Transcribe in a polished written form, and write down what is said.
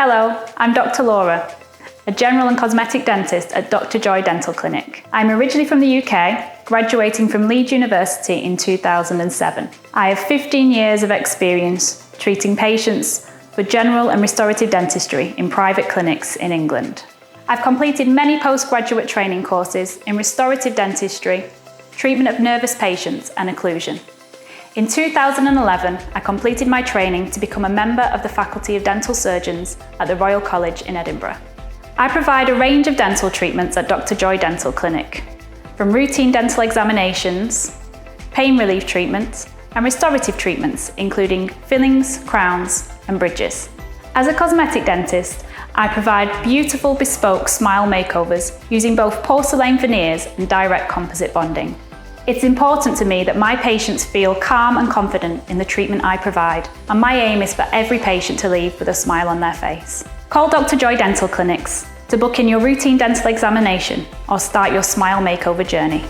Hello, I'm Dr. Laura, a general and cosmetic dentist at Dr. Joy Dental Clinic. I'm originally from the UK, graduating from Leeds University in 2007. I have 15 years of experience treating patients for general and restorative dentistry in private clinics in England. I've completed many postgraduate training courses in restorative dentistry, treatment of nervous patients and occlusion. In 2011, I completed my training to become a member of the Faculty of Dental Surgeons at the Royal College in Edinburgh. I provide a range of dental treatments at Dr. Joy Dental Clinic, from routine dental examinations, pain relief treatments, and restorative treatments, including fillings, crowns, and bridges. As a cosmetic dentist, I provide beautiful bespoke smile makeovers using both porcelain veneers and direct composite bonding. It's important to me that my patients feel calm and confident in the treatment I provide, and my aim is for every patient to leave with a smile on their face. Call Dr. Joy Dental Clinics to book in your routine dental examination or start your smile makeover journey.